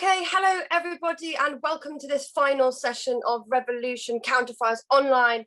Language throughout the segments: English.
Okay, hello everybody and welcome to this final session of Revolution Counterfire's online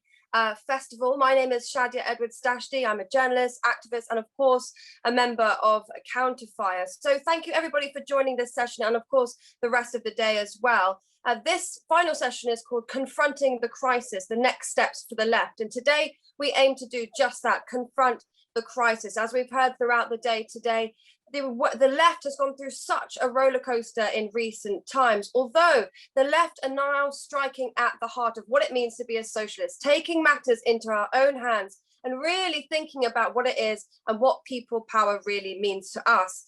festival. My name is Shadia Edwards-Dashti. I'm a journalist, activist, and of course, a member of Counterfire. So thank you everybody for joining this session and of course, the rest of the day as well. This final session is called Confronting the Crisis, the Next Steps for the Left. And today we aim to do just that, confront the crisis. As we've heard throughout the day today, the left has gone through such a roller coaster in recent times, although the left are now striking at the heart of what it means to be a socialist, taking matters into our own hands and really thinking about what it is and what people power really means to us.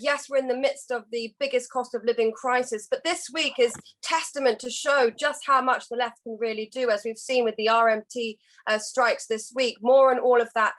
Yes, we're in the midst of the biggest cost of living crisis, but this week is testament to show just how much the left can really do, as we've seen with the RMT strikes this week. More on all of that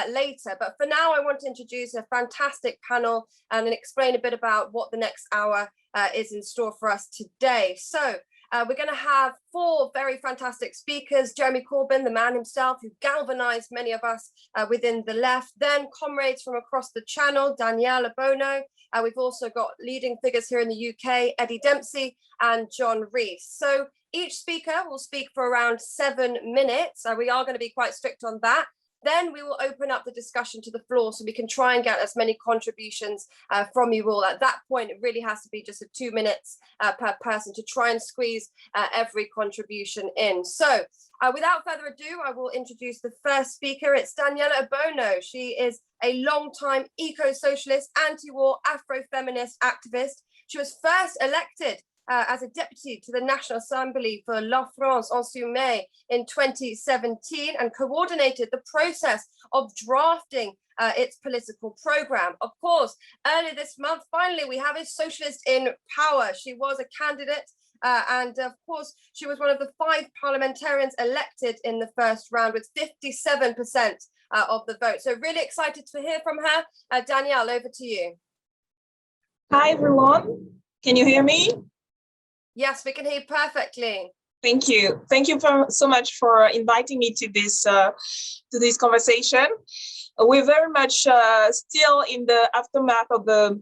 later, but for now I want to introduce a fantastic panel and explain a bit about what the next hour is in store for us today. So we're going to have four very fantastic speakers: Jeremy Corbyn, the man himself who galvanized many of us within the left, then comrades from across the channel, Danielle, Obono. We've also got leading figures here in the UK, Dempsey and Rees. So each speaker will speak for around 7 minutes. We are going to be quite strict on that. Then we will open up the discussion to the floor so we can try and get as many contributions from you all. At that point, it really has to be just 2 minutes per person to try and squeeze every contribution in. So without further ado, I will introduce the first speaker. It's Danielle Obono. She is a long-time eco-socialist, anti-war, Afro-feminist activist. She was first elected as a deputy to the National Assembly for La France Insoumise in 2017 and coordinated the process of drafting its political program. Of course, earlier this month, finally, we have a socialist in power. She was a candidate and of course, she was one of the 5 parliamentarians elected in the first round with 57% of the vote. So really excited to hear from her. Danielle, over to you. Hi, everyone. Can you hear me? Yes, we can hear you perfectly. Thank you. Thank you so much for inviting me to this conversation. We're very much still in the aftermath of the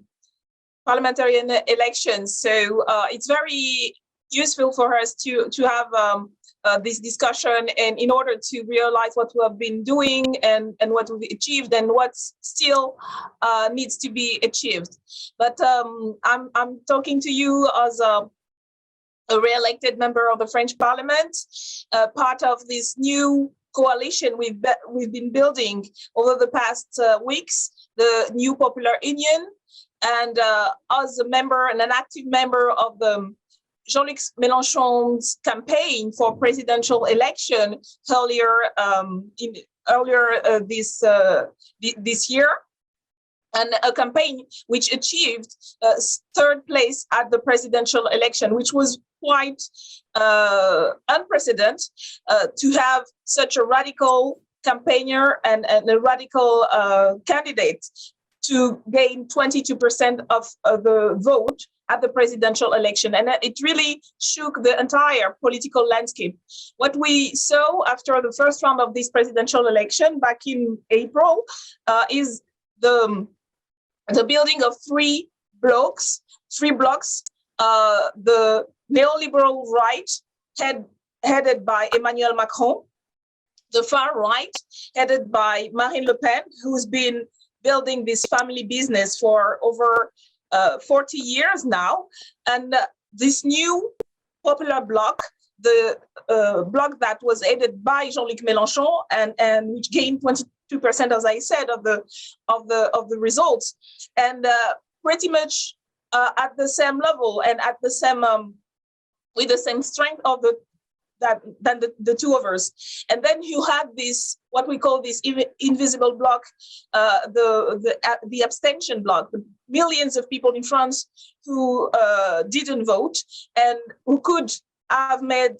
parliamentary elections, so it's very useful for us to have this discussion, and in order to realize what we have been doing and what we've achieved and what still needs to be achieved. But I'm talking to you as a re-elected member of the French Parliament, part of this new coalition we've been building over the past weeks, the New Popular Union, and as a member and an active member of the Jean-Luc Mélenchon's campaign for presidential election earlier this year, and a campaign which achieved 3rd place at the presidential election, which was quite unprecedented to have such a radical campaigner and a radical candidate to gain 22% of the vote at the presidential election. And it really shook the entire political landscape. What we saw after the first round of this presidential election back in April is the building of 3 blocks, the neoliberal right, headed by Emmanuel Macron, the far right, headed by Marine Le Pen, who's been building this family business for over 40 years now, and this new popular bloc, the bloc that was headed by Jean-Luc Mélenchon and which gained 22%, as I said, of the results, and pretty much at the same level and at the same with the same strength of the two of us. And then you had this, what we call this invisible bloc, the abstention bloc, the millions of people in France who didn't vote and who could have made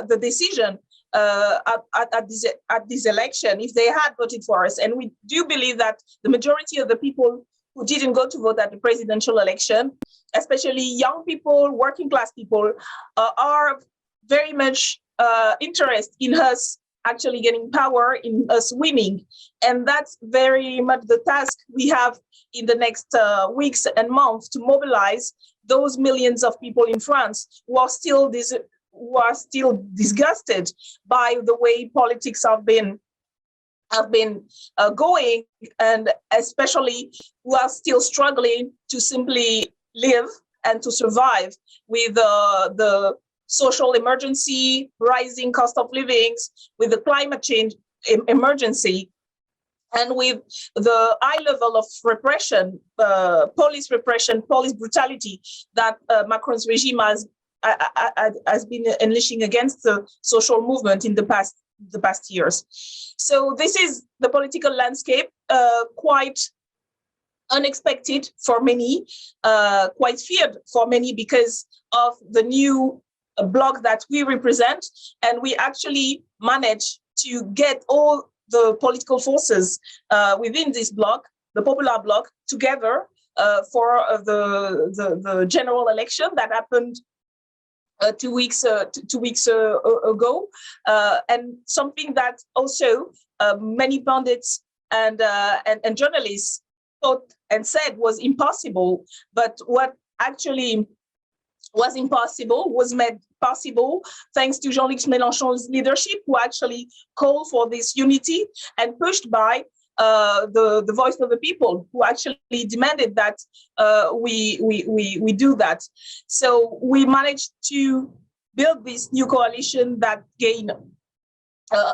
the decision at this election if they had voted for us. And we do believe that the majority of the people who didn't go to vote at the presidential election, especially young people, working class people, are very much interested in us actually getting power, in us winning. And that's very much the task we have in the next weeks and months, to mobilize those millions of people in France who are still disgusted by the way politics have been going, and especially who are still struggling to simply live and to survive with the social emergency, rising cost of livings, with the climate change emergency, and with the high level of repression, police brutality that Macron's regime has been unleashing against the social movement in the past years. So this is the political landscape, quite unexpected for many, quite feared for many because of the new bloc that we represent, and we actually managed to get all the political forces within this bloc, the popular bloc, together for the general election that happened 2 weeks ago, and something that also many pundits and journalists thought and said was impossible, but what actually was impossible was made possible thanks to Jean-Luc Mélenchon's leadership, who actually called for this unity, and pushed by the voice of the people, who actually demanded that we do that. So we managed to build this new coalition that gained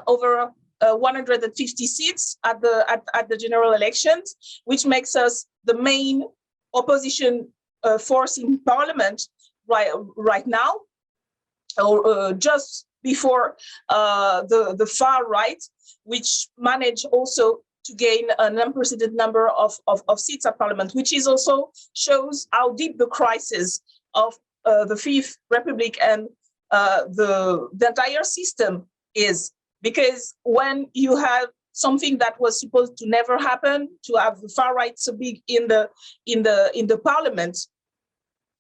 over 150 seats at the general elections, which makes us the main opposition force in parliament right now, or just before the far right, which managed also to gain an unprecedented number of seats at parliament, which is also shows how deep the crisis of the Fifth Republic and the entire system is. Because when you have something that was supposed to never happen, to have the far right so big in the parliament,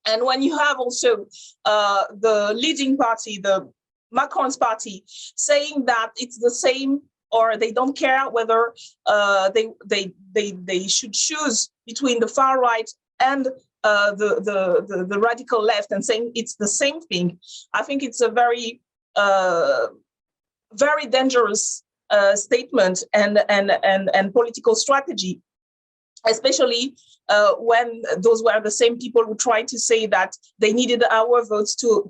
and when you have also the leading party, the Macron's party, saying that it's the same, or they don't care whether they should choose between the far right and the radical left, and saying it's the same thing, I think it's a very very dangerous statement and political strategy, especially when those were the same people who tried to say that they needed our votes to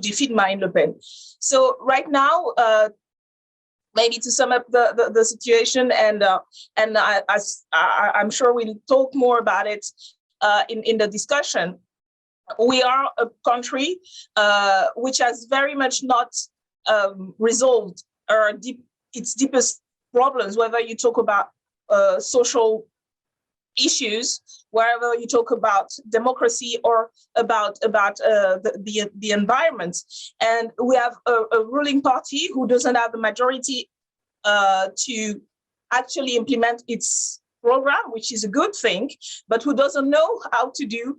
defeat Marine Le Pen. So right now, maybe to sum up the situation, and I'm sure we'll talk more about it in the discussion. We are a country which has very much not resolved its deepest problems, whether you talk about social issues, wherever you talk about democracy or about the environment. And we have a ruling party who doesn't have the majority to actually implement its program, which is a good thing, but who doesn't know how to do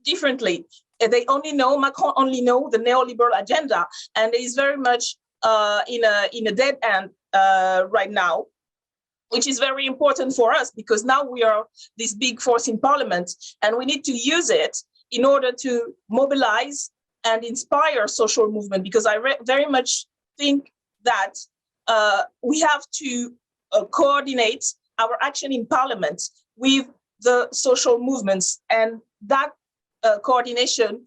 differently. Macron only know the neoliberal agenda, and is very much in a dead end right now, which is very important for us, because now we are this big force in parliament, and we need to use it in order to mobilize and inspire social movement, because I very much think that we have to coordinate our action in parliament with the social movements, and that coordination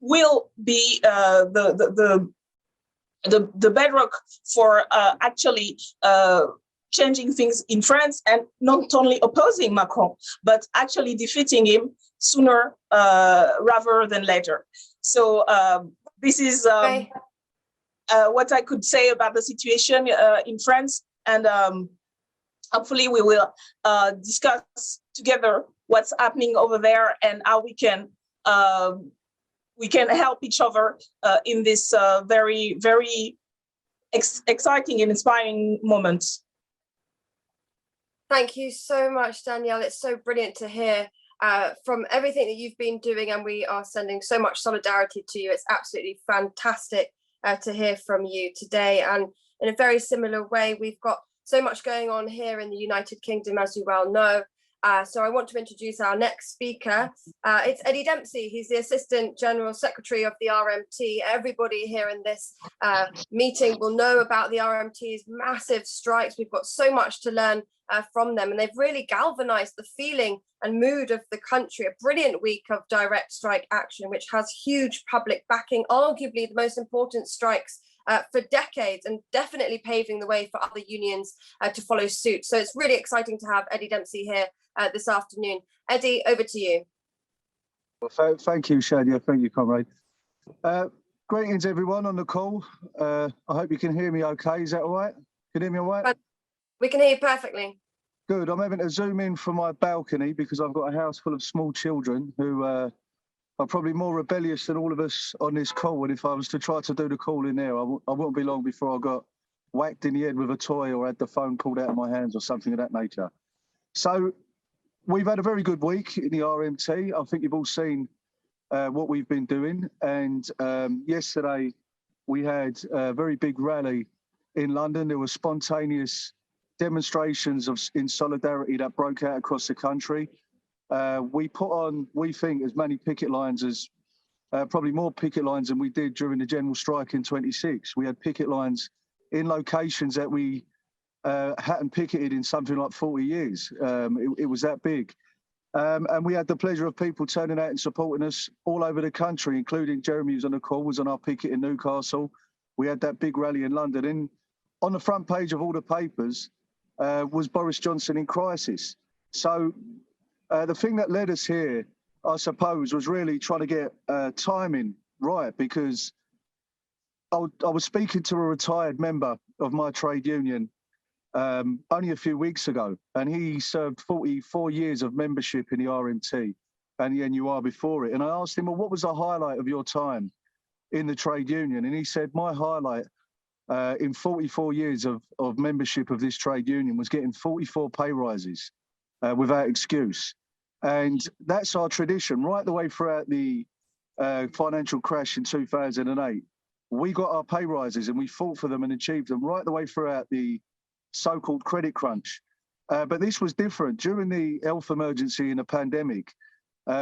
will be the bedrock for actually changing things in France, and not only opposing Macron, but actually defeating him sooner rather than later. So this is what I could say about the situation in France, and hopefully we will discuss together what's happening over there and how we can help each other in this very, very exciting and inspiring moment. Thank you so much, Danielle. It's so brilliant to hear from everything that you've been doing, and we are sending so much solidarity to you. It's absolutely fantastic to hear from you today. And in a very similar way, we've got so much going on here in the United Kingdom, as you well know. So I want to introduce our next speaker. It's Eddie Dempsey. He's the Assistant General Secretary of the RMT. Everybody here in this meeting will know about the RMT's massive strikes. We've got so much to learn from them, and they've really galvanized the feeling and mood of the country. A brilliant week of direct strike action, which has huge public backing, arguably the most important strikes for decades, and definitely paving the way for other unions to follow suit. So it's really exciting to have Eddie Dempsey here this afternoon. Eddie, over to you. Well, thank you, Shadia. Thank you, comrade. Greetings, everyone on the call. I hope you can hear me okay. Is that all right? Can you hear me all right? We can hear you perfectly. Good. I'm having to zoom in from my balcony because I've got a house full of small children who are probably more rebellious than all of us on this call. And if I was to try to do the call in there, I wouldn't be long before I got whacked in the head with a toy or had the phone pulled out of my hands or something of that nature. So we've had a very good week in the RMT. I think you've all seen what we've been doing. And yesterday we had a very big rally in London. There were spontaneous demonstrations in solidarity that broke out across the country. We put on, we think, as many picket lines as, probably more picket lines than we did during the general strike in 26. We had picket lines in locations that we hadn't picketed in something like 40 years. It was that big. And we had the pleasure of people turning out and supporting us all over the country, including Jeremy, who's on the call, was on our picket in Newcastle. We had that big rally in London. And on the front page of all the papers was Boris Johnson in crisis. So the thing that led us here, I suppose, was really trying to get timing right, because I was speaking to a retired member of my trade union only a few weeks ago, and he served 44 years of membership in the RMT and the NUR before it. And I asked him, well, what was the highlight of your time in the trade union? And he said, my highlight in 44 years of membership of this trade union was getting 44 pay rises without excuse. And that's our tradition right the way throughout the financial crash in 2008. We got our pay rises and we fought for them and achieved them right the way throughout the so-called credit crunch. But this was different. During the health emergency and the pandemic,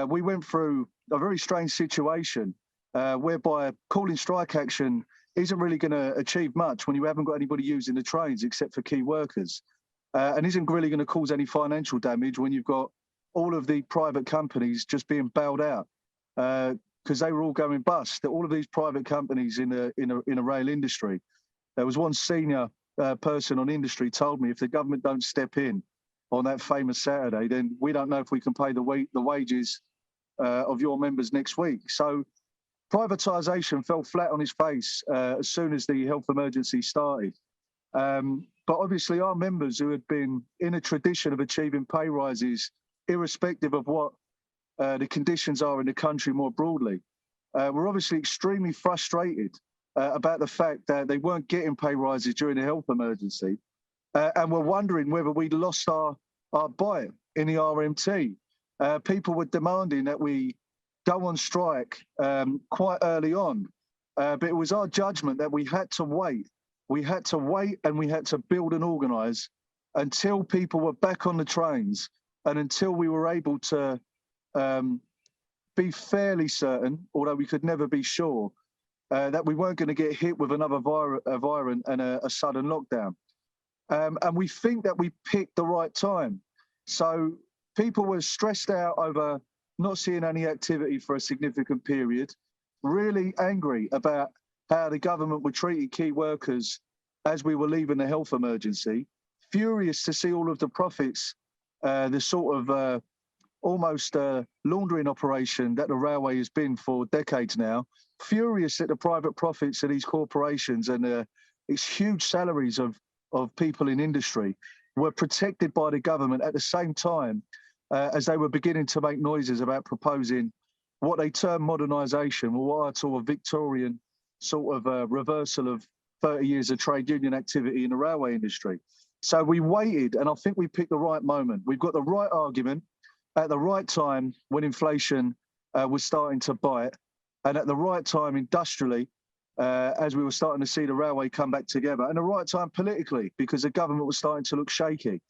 we went through a very strange situation whereby calling strike action isn't really going to achieve much when you haven't got anybody using the trains except for key workers, and isn't really going to cause any financial damage when you've got all of the private companies just being bailed out because they were all going bust. All of these private companies in a rail industry. There was one senior person on industry told me, if the government don't step in on that famous Saturday, then we don't know if we can pay the wages of your members next week. So privatisation fell flat on its face as soon as the health emergency started. But obviously our members, who had been in a tradition of achieving pay rises irrespective of what the conditions are in the country more broadly, were obviously extremely frustrated about the fact that they weren't getting pay rises during the health emergency, and were wondering whether we'd lost our bite in the RMT. People were demanding that we go on strike quite early on, but it was our judgment that we had to wait. We had to wait and we had to build and organise until people were back on the trains and until we were able to be fairly certain, although we could never be sure, that we weren't going to get hit with another virus and a sudden lockdown. And we think that we picked the right time. So people were stressed out over not seeing any activity for a significant period, really angry about how the government were treating key workers as we were leaving the health emergency, furious to see all of the profits, the sort of almost laundering operation that the railway has been for decades now, furious at the private profits of these corporations and its huge salaries of people in industry were protected by the government at the same time as they were beginning to make noises about proposing what they term modernisation, or what I call a Victorian sort of reversal of 30 years of trade union activity in the railway industry. So we waited, and I think we picked the right moment. We've got the right argument at the right time when inflation was starting to bite, and at the right time industrially, as we were starting to see the railway come back together, and the right time politically, because the government was starting to look shaky.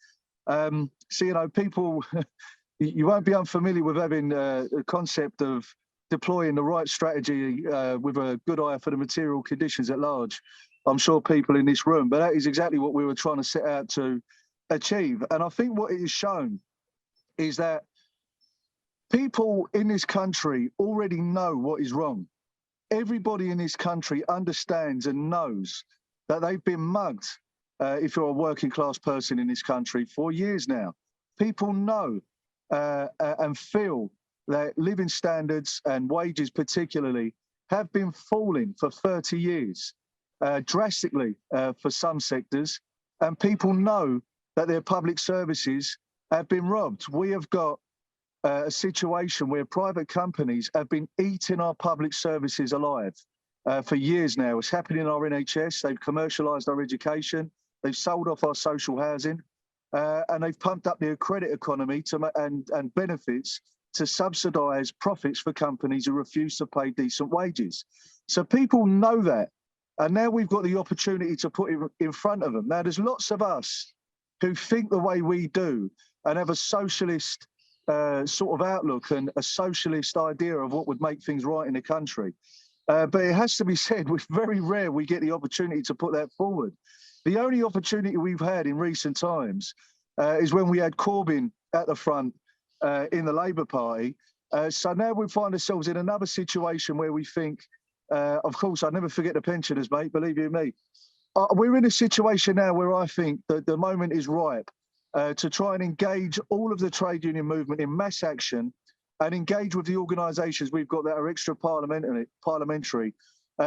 So, you know, people, you won't be unfamiliar with having a concept of deploying the right strategy with a good eye for the material conditions at large. I'm sure people in this room, but that is exactly what we were trying to set out to achieve. And I think what it has shown is that people in this country already know what is wrong. Everybody in this country understands and knows that they've been mugged, if you're a working class person in this country, for years now. People know and feel that living standards and wages particularly have been falling for 30 years, drastically for some sectors, and people know that their public services have been robbed. We have got a situation where private companies have been eating our public services alive for years now. It's happening in our NHS. They've commercialised our education. They've sold off our social housing, and they've pumped up the credit economy and benefits to subsidise profits for companies who refuse to pay decent wages. So people know that, and now we've got the opportunity to put it in front of them. Now, there's lots of us who think the way we do and have a socialist sort of outlook and a socialist idea of what would make things right in the country. But it has to be said, it's very rare we get the opportunity to put that forward. The only opportunity we've had in recent times is when we had Corbyn at the front in the Labour Party. So now we find ourselves in another situation where we think, of course, I'll never forget the pensioners, mate, believe you me. We're in a situation now where I think that the moment is ripe to try and engage all of the trade union movement in mass action and engage with the organisations we've got that are extra parliamentary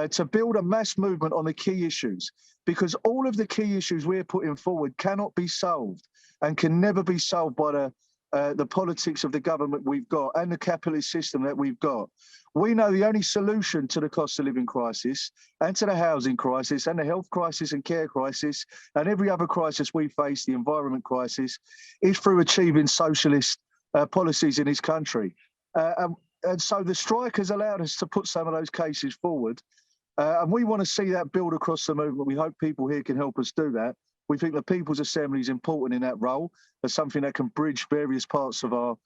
to build a mass movement on the key issues, because all of the key issues we're putting forward cannot be solved and can never be solved by the politics of the government we've got and the capitalist system that we've got. We know the only solution to the cost of living crisis and to the housing crisis and the health crisis and care crisis and every other crisis we face, the environment crisis, is through achieving socialist policies in this country. And so the strike has allowed us to put some of those cases forward. And we want to see that build across the movement. We hope people here can help us do that. We think the People's Assembly is important in that role as something that can bridge various parts of our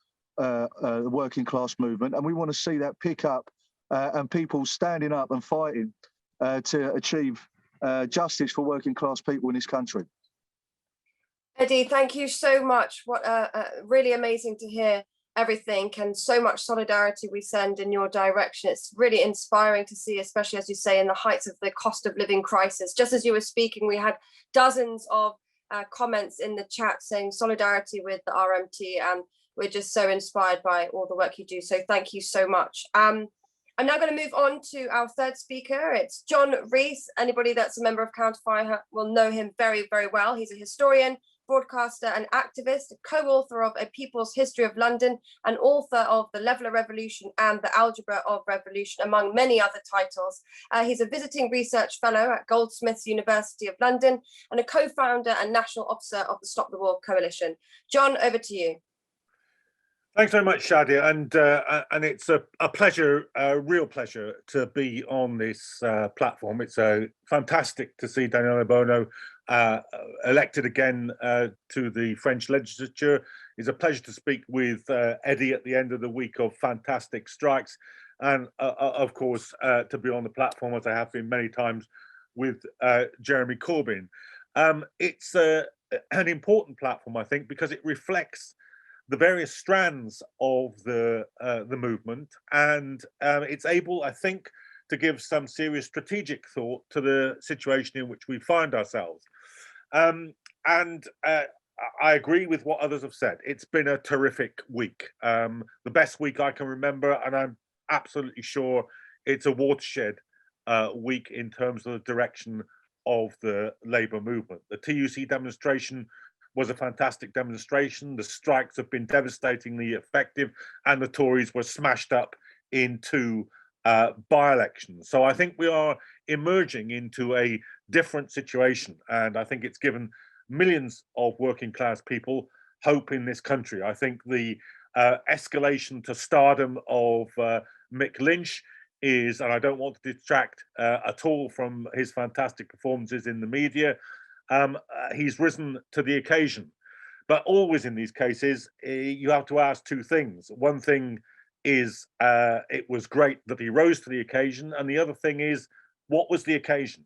working class movement. And we want to see that pick up and people standing up and fighting to achieve justice for working class people in this country. Eddie, thank you so much. What really amazing to hear everything, and so much solidarity we send in your direction. It's really inspiring to see, especially as you say, in the heights of the cost of living crisis. Just as you were speaking, we had dozens of comments in the chat saying solidarity with the RMT, and we're just so inspired by all the work you do. So thank you so much. I'm now going to move on to our third speaker. It's John Rees. Anybody that's a member of Counterfire will know him very, very well. He's a historian, broadcaster and activist, co-author of A People's History of London, and author of The Leveller Revolution and The Algebra of Revolution, among many other titles. He's a visiting research fellow at Goldsmiths University of London and a co-founder and national officer of the Stop the War Coalition. John, over to you. Thanks very much, Shadia, and it's a pleasure, a real pleasure to be on this platform. It's fantastic to see Danielle Obono elected again to the French legislature. It's a pleasure to speak with Eddie at the end of the week of fantastic strikes, and of course to be on the platform, as I have been many times, with Jeremy Corbyn. It's an important platform, I think, because it reflects the various strands of the movement, and it's able, I think, to give some serious strategic thought to the situation in which we find ourselves. I agree with what others have said. It's been a terrific week, the best week I can remember, and I'm absolutely sure it's a watershed week in terms of the direction of the Labour movement. The TUC demonstration was a fantastic demonstration. The strikes have been devastatingly effective, and the Tories were smashed up in 2 by-elections. So I think we are emerging into a different situation, and I think it's given millions of working class people hope in this country. I think the escalation to stardom of Mick Lynch is, and I don't want to detract at all from his fantastic performances in the media, he's risen to the occasion. But always in these cases, you have to ask two things. One thing is it was great that he rose to the occasion, and the other thing is, what was the occasion?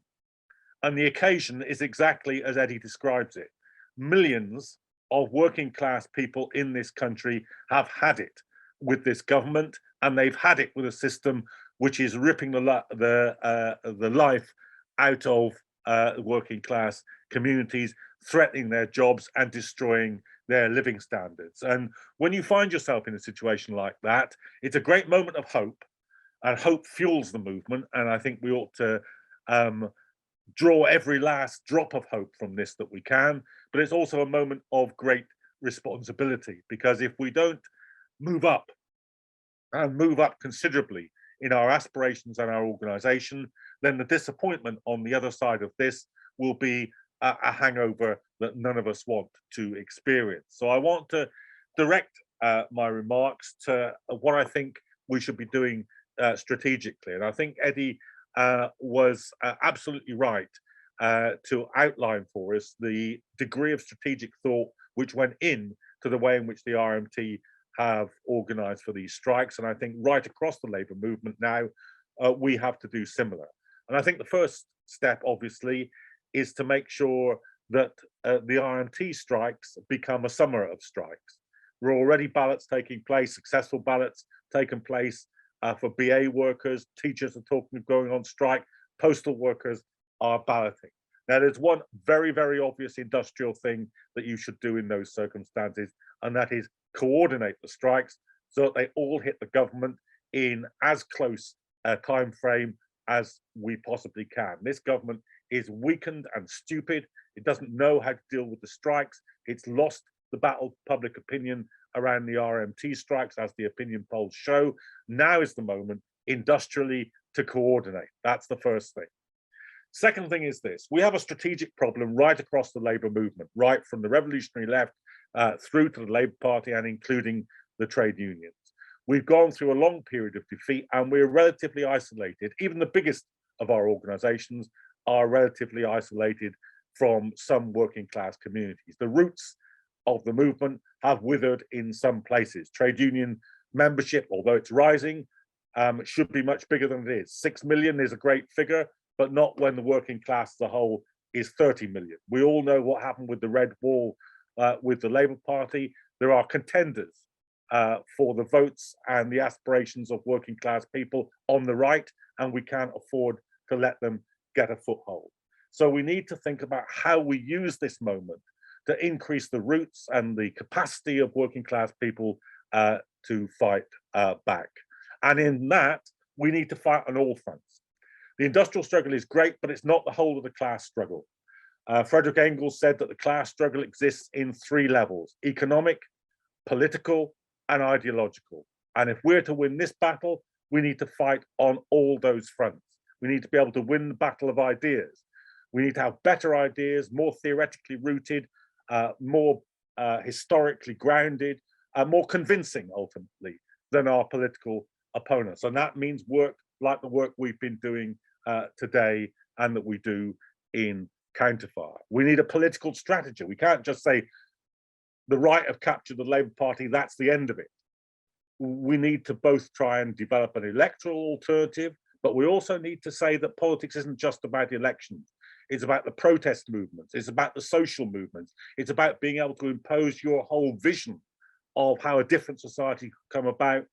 And the occasion is exactly as Eddie describes it. Millions of working class people in this country have had it with this government, and they've had it with a system which is ripping the life out of working class communities, threatening their jobs and destroying their living standards. And when you find yourself in a situation like that, it's a great moment of hope, and hope fuels the movement. And I think we ought to draw every last drop of hope from this that we can. But it's also a moment of great responsibility, because if we don't move up and move up considerably in our aspirations and our organization, then the disappointment on the other side of this will be a hangover that none of us want to experience. So I want to direct my remarks to what I think we should be doing strategically. And I think Eddie was absolutely right to outline for us the degree of strategic thought which went in to the way in which the RMT have organized for these strikes. And I think right across the labor movement now, we have to do similar. And I think the first step, obviously, is to make sure that the RMT strikes become a summer of strikes. There are already ballots taking place, successful ballots taking place for BA workers. Teachers are talking of going on strike. Postal workers are balloting. Now, there's one very, very obvious industrial thing that you should do in those circumstances, and that is coordinate the strikes so that they all hit the government in as close a time frame as we possibly can. This government is weakened and stupid. It doesn't know how to deal with the strikes. It's lost the battle of public opinion around the RMT strikes, as the opinion polls show. Now is the moment industrially to coordinate. That's the first thing. Second thing is this: we have a strategic problem right across the labor movement, right from the revolutionary left through to the Labour Party and including the trade unions. We've gone through a long period of defeat, and we're relatively isolated. Even the biggest of our organizations are relatively isolated from some working class communities. The roots of the movement have withered in some places. Trade union membership, although it's rising, should be much bigger than it is. 6 million is a great figure, but not when the working class as a whole is 30 million. We all know what happened with the Red Wall with the Labour Party. There are contenders for the votes and the aspirations of working class people on the right, and we can't afford to let them get a foothold. So we need to think about how we use this moment to increase the roots and the capacity of working class people to fight back. And in that, we need to fight on all fronts. The industrial struggle is great, but it's not the whole of the class struggle. Frederick Engels said that the class struggle exists in 3 levels: economic, political, and ideological. And if we're to win this battle, we need to fight on all those fronts. We need to be able to win the battle of ideas. We need to have better ideas, more theoretically rooted, more historically grounded, more convincing, ultimately, than our political opponents. And that means work like the work we've been doing today and that we do in Counterfire. We need a political strategy. We can't just say the right have captured the Labour Party, that's the end of it. We need to both try and develop an electoral alternative, but we also need to say that politics isn't just about elections. It's about the protest movements. It's about the social movements. It's about being able to impose your whole vision of how a different society could come about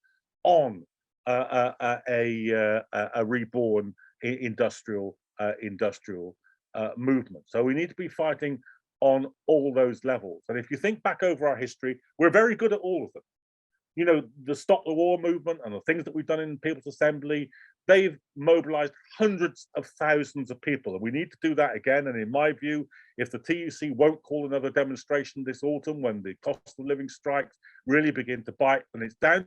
on a reborn industrial movement. So we need to be fighting on all those levels. And if you think back over our history, we're very good at all of them. You know, the Stop the War movement and the things that we've done in People's Assembly, they've mobilized hundreds of thousands of people. And we need to do that again. And in my view, if the TUC won't call another demonstration this autumn when the cost of living strikes really begin to bite, then it's down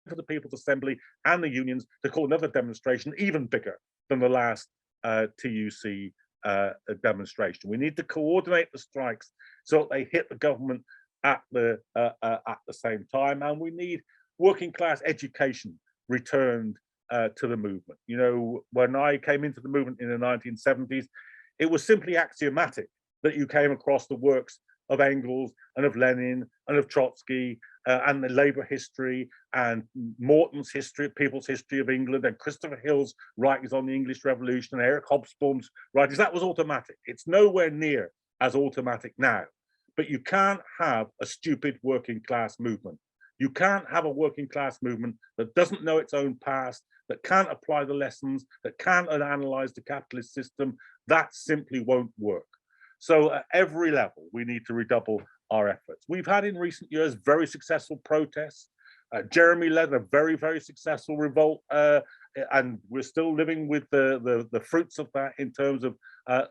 to the People's Assembly and the unions to call another demonstration even bigger than the last TUC demonstration. We need to coordinate the strikes so that they hit the government at the same time, and we need working class education returned to the movement. You know, when I came into the movement in the 1970s, it was simply axiomatic that you came across the works of Engels and of Lenin and of Trotsky and the Labour history and Morton's history, People's History of England, and Christopher Hill's writings on the English Revolution and Eric Hobsbawm's writings. That was automatic. It's nowhere near as automatic now. But you can't have a stupid working class movement. You can't have a working class movement that doesn't know its own past, that can't apply the lessons, that can't analyze the capitalist system. That simply won't work. So at every level, we need to redouble our efforts. We've had in recent years very successful protests. Jeremy led a very, very successful revolt, and we're still living with the fruits of that in terms of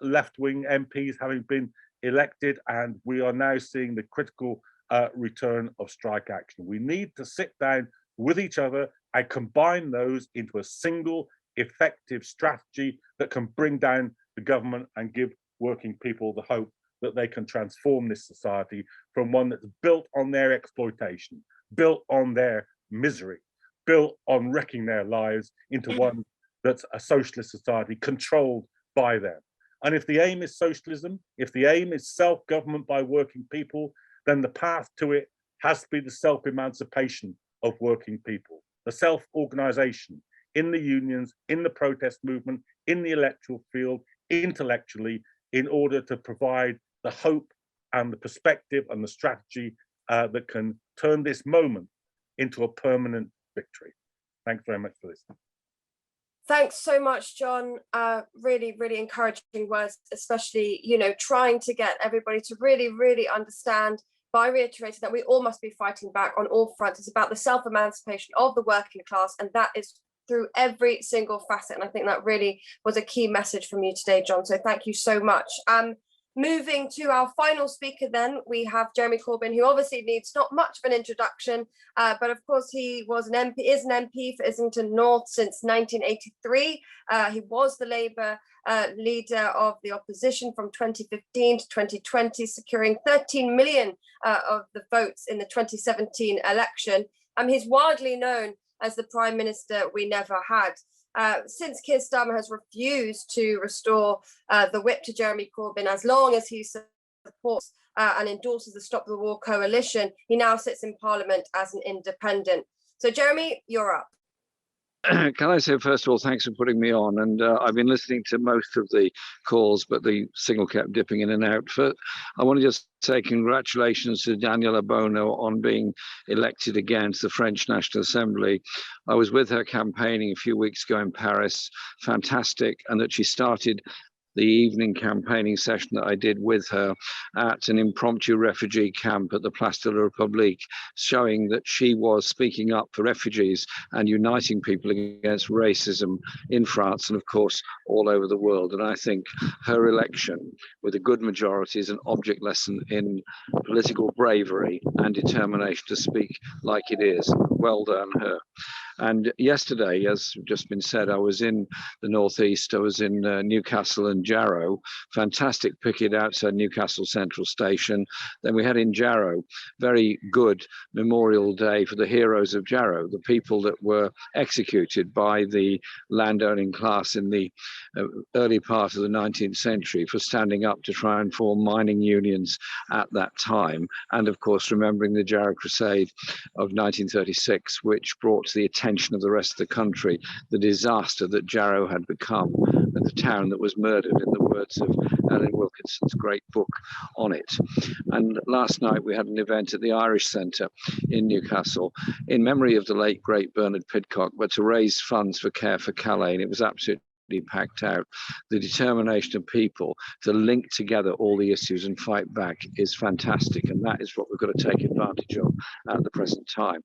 left-wing MPs having been elected, and we are now seeing the critical return of strike action. We need to sit down with each other and combine those into a single effective strategy that can bring down the government and give working people the hope that they can transform this society from one that's built on their exploitation, built on their misery, built on wrecking their lives, into one that's a socialist society controlled by them. And if the aim is socialism, if the aim is self-government by working people, then the path to it has to be the self-emancipation of working people, the self-organization in the unions, in the protest movement, in the electoral field, intellectually, in order to provide the hope and the perspective and the strategy that can turn this moment into a permanent victory. Thanks very much for listening. Thanks so much, John. Really, really encouraging words, especially, trying to get everybody to really, really understand by reiterating that we all must be fighting back on all fronts. It's about the self-emancipation of the working class, and that is through every single facet. And I think that really was a key message from you today, John. So thank you so much. Moving to our final speaker, then we have Jeremy Corbyn, who obviously needs not much of an introduction, but of course he was an MP, is an MP for Islington North since 1983. He was the Labour leader of the opposition from 2015 to 2020, securing 13 million of the votes in the 2017 election. He's widely known as the Prime Minister we never had. Since Keir Starmer has refused to restore the whip to Jeremy Corbyn, as long as he supports and endorses the Stop the War coalition, he now sits in Parliament as an independent. So Jeremy, you're up. Can I say, first of all, thanks for putting me on. And I've been listening to most of the calls, but the signal kept dipping in and out. I want to just say congratulations to Danielle Obono on being elected again to the French National Assembly. I was with her campaigning a few weeks ago in Paris. Fantastic. And that she started the evening campaigning session that I did with her at an impromptu refugee camp at the Place de la République, showing that she was speaking up for refugees and uniting people against racism in France and, of course, all over the world. And I think her election with a good majority is an object lesson in political bravery and determination to speak like it is. Well done, her. And yesterday, as just been said, I was in the Northeast. I was in Newcastle and Jarrow. Fantastic picket outside Newcastle Central Station. Then we had in Jarrow, very good Memorial Day for the heroes of Jarrow, the people that were executed by the landowning class in the early part of the 19th century for standing up to try and form mining unions at that time. And of course, remembering the Jarrow Crusade of 1936, which brought to the attention of the rest of the country the disaster that Jarrow had become, and the town that was murdered, in the words of Ellen Wilkinson's great book on it. And last night we had an event at the Irish Centre in Newcastle in memory of the late great Bernard Pidcock, but to raise funds for Care for Calais, and it was absolutely packed out. The determination of people to link together all the issues and fight back is fantastic, and that is what we've got to take advantage of at the present time.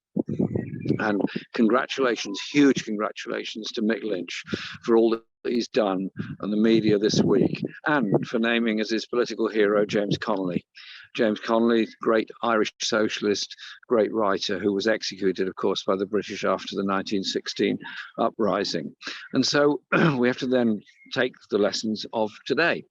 And congratulations, huge congratulations to Mick Lynch for all that he's done and the media this week, and for naming as his political hero James Connolly. James Connolly, great Irish socialist, great writer, who was executed, of course, by the British after the 1916 uprising. And so we have to then take the lessons of today.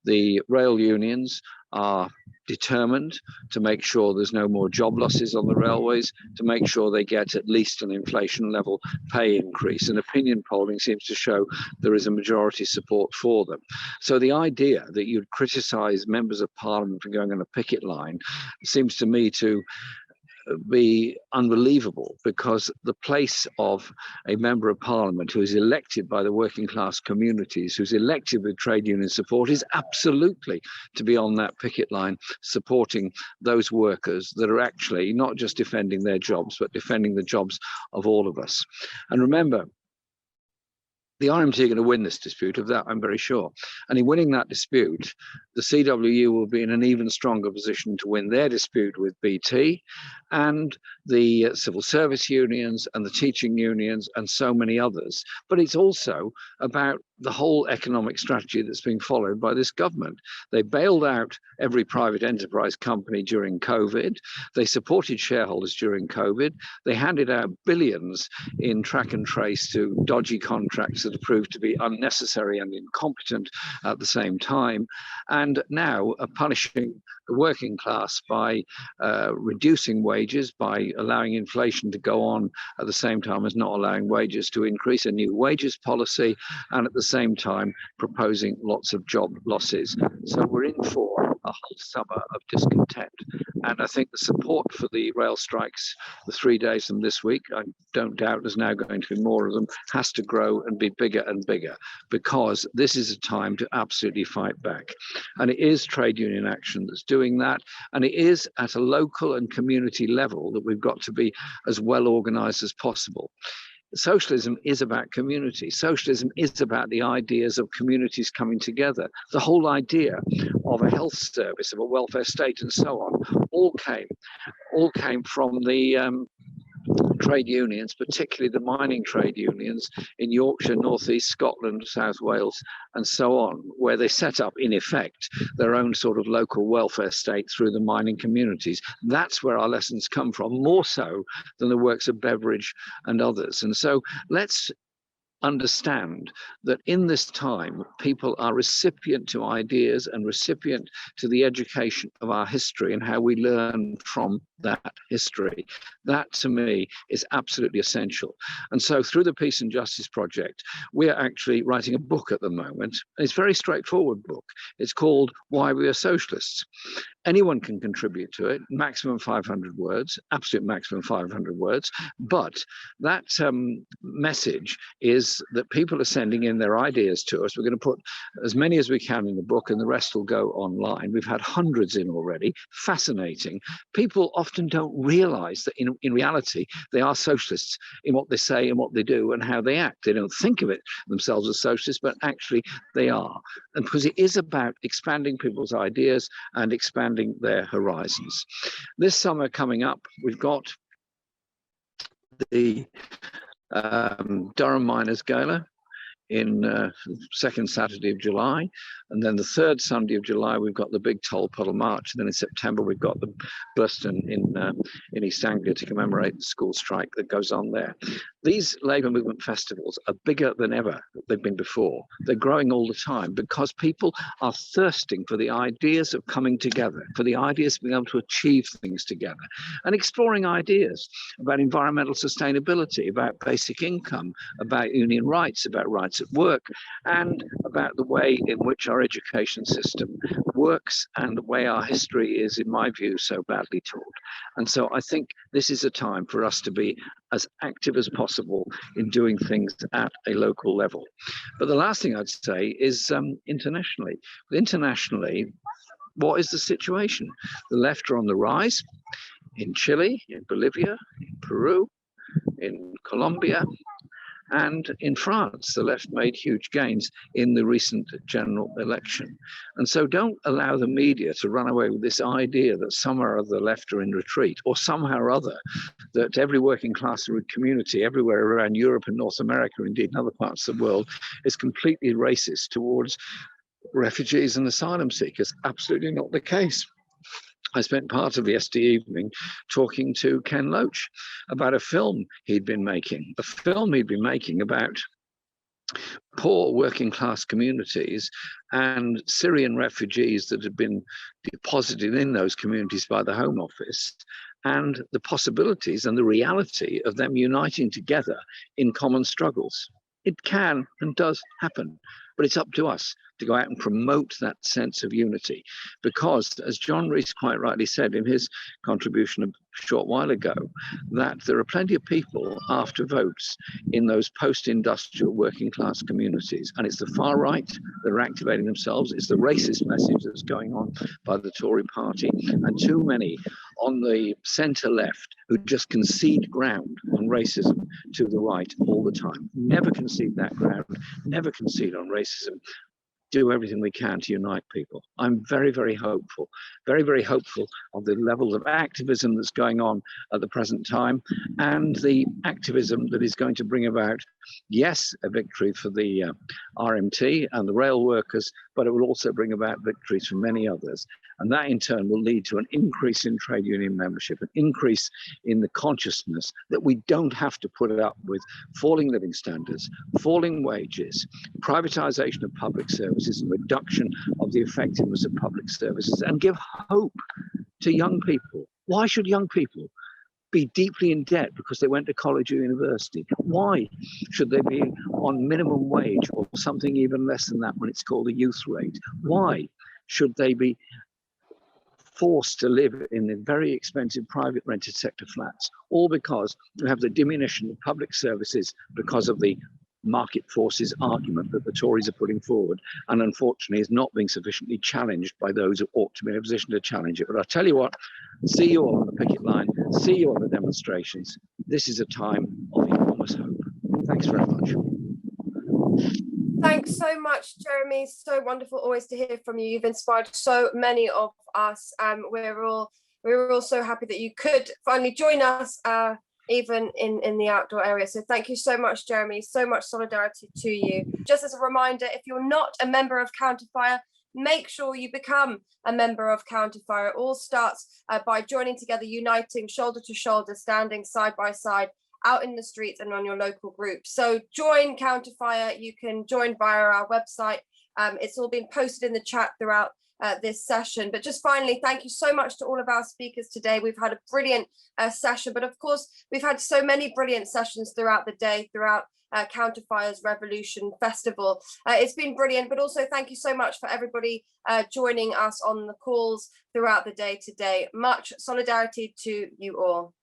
The rail unions are determined to make sure there's no more job losses on the railways, to make sure they get at least an inflation level pay increase. And opinion polling seems to show there is a majority support for them. So the idea that you'd criticise members of parliament for going on a picket line seems to me to be unbelievable, because the place of a member of parliament who is elected by the working class communities, who's elected with trade union support, is absolutely to be on that picket line supporting those workers that are actually not just defending their jobs, but defending the jobs of all of us. And remember, the RMT are going to win this dispute, of that I'm very sure. And in winning that dispute, the CWU will be in an even stronger position to win their dispute with BT and the civil service unions and the teaching unions and so many others. But it's also about the whole economic strategy that's being followed by this government. They bailed out every private enterprise company during COVID. They supported shareholders during COVID. They handed out billions in track and trace to dodgy contracts that have proved to be unnecessary and incompetent at the same time, and now are punishing the working class by reducing wages, by allowing inflation to go on at the same time as not allowing wages to increase, a new wages policy, and at the same time proposing lots of job losses. So we're in for a whole summer of discontent. And I think the support for the rail strikes, the 3 days from this week, I don't doubt there's now going to be more of them, has to grow and be bigger and bigger, because this is a time to absolutely fight back. And it is trade union action that's doing that. And it is at a local and community level that we've got to be as well organized as possible. Socialism is about community. Socialism is about the ideas of communities coming together. The whole idea of a health service, of a welfare state, and so on, all came from the trade unions, particularly the mining trade unions in Yorkshire, North East Scotland, South Wales, and so on, where they set up, in effect, their own sort of local welfare state through the mining communities. That's where our lessons come from, more so than the works of Beveridge and others. And so let's understand that in this time, people are recipient to ideas and recipient to the education of our history and how we learn from that history. That, to me, is absolutely essential. And so through the Peace and Justice Project, we're actually writing a book at the moment. It's a very straightforward book. It's called Why We Are Socialists. Anyone can contribute to it, maximum 500 words, absolute maximum 500 words. But that message is that people are sending in their ideas to us. We're going to put as many as we can in the book, and the rest will go online. We've had hundreds in already. Fascinating. People often don't realize that in reality, they are socialists in what they say and what they do and how they act. They don't think of it themselves as socialists, but actually they are. And because it is about expanding people's ideas and expanding their horizons. This summer coming up, we've got the Durham Miners Gala in second Saturday of July, and then the third Sunday of July we've got the big Toll Puddle March, and then in September we've got the Burston in East Anglia to commemorate the school strike that goes on there. These labour movement festivals are bigger than ever they've been before. They're growing all the time because people are thirsting for the ideas of coming together, for the ideas of being able to achieve things together, and exploring ideas about environmental sustainability, about basic income, about union rights, about rights at work, and about the way in which our education system works and the way our history is, in my view, so badly taught. And so I think this is a time for us to be as active as possible in doing things at a local level. But the last thing I'd say is internationally. Internationally, what is the situation? The left are on the rise in Chile, in Bolivia, in Peru, in Colombia, and in France. The left made huge gains in the recent general election. And so don't allow the media to run away with this idea that somehow or other the left are in retreat, or somehow or other that every working class community everywhere around Europe and North America, indeed in other parts of the world, is completely racist towards refugees and asylum seekers. Absolutely not the case. I spent part of yesterday evening talking to Ken Loach about a film he'd been making, about poor working class communities and Syrian refugees that had been deposited in those communities by the Home Office, and the possibilities and the reality of them uniting together in common struggles. It can and does happen, but it's up to us to go out and promote that sense of unity. Because, as John Rees quite rightly said in his contribution a short while ago, that there are plenty of people after votes in those post-industrial working class communities. And it's the far right that are activating themselves. It's the racist message that's going on by the Tory party, and too many on the centre left who just concede ground on racism to the right all the time. Never concede that ground, never concede on racism. Do everything we can to unite people. I'm very, very hopeful of the level of activism that's going on at the present time, and the activism that is going to bring about, yes, a victory for the RMT and the rail workers, but it will also bring about victories for many others. And that in turn will lead to an increase in trade union membership, an increase in the consciousness that we don't have to put up with falling living standards, falling wages, privatization of public services, and reduction of the effectiveness of public services, and give hope to young people. Why should young people be deeply in debt because they went to college or university? Why should they be on minimum wage or something even less than that when it's called a youth rate? Why should they be forced to live in the very expensive private rented sector flats, all because you have the diminution of public services because of the market forces argument that the Tories are putting forward, and unfortunately is not being sufficiently challenged by those who ought to be in a position to challenge it. But I'll tell you what, see you all on the picket line, see you on the demonstrations. This is a time of enormous hope. Thanks very much. Thanks so much, Jeremy. So wonderful always to hear from you. You've inspired so many of us. We're all so happy that you could finally join us, even in the outdoor area. So thank you so much, Jeremy. So much solidarity to you. Just as a reminder, if you're not a member of Counterfire, make sure you become a member of Counterfire. It all starts by joining together, uniting shoulder to shoulder, standing side by side out in the streets and on your local group. So join Counterfire. You can join via our website. It's all been posted in the chat throughout this session. But just finally, thank you so much to all of our speakers today. We've had a brilliant session, but of course, we've had so many brilliant sessions throughout the day, throughout Counterfire's Revolution Festival. It's been brilliant, but also thank you so much for everybody joining us on the calls throughout the day today. Much solidarity to you all.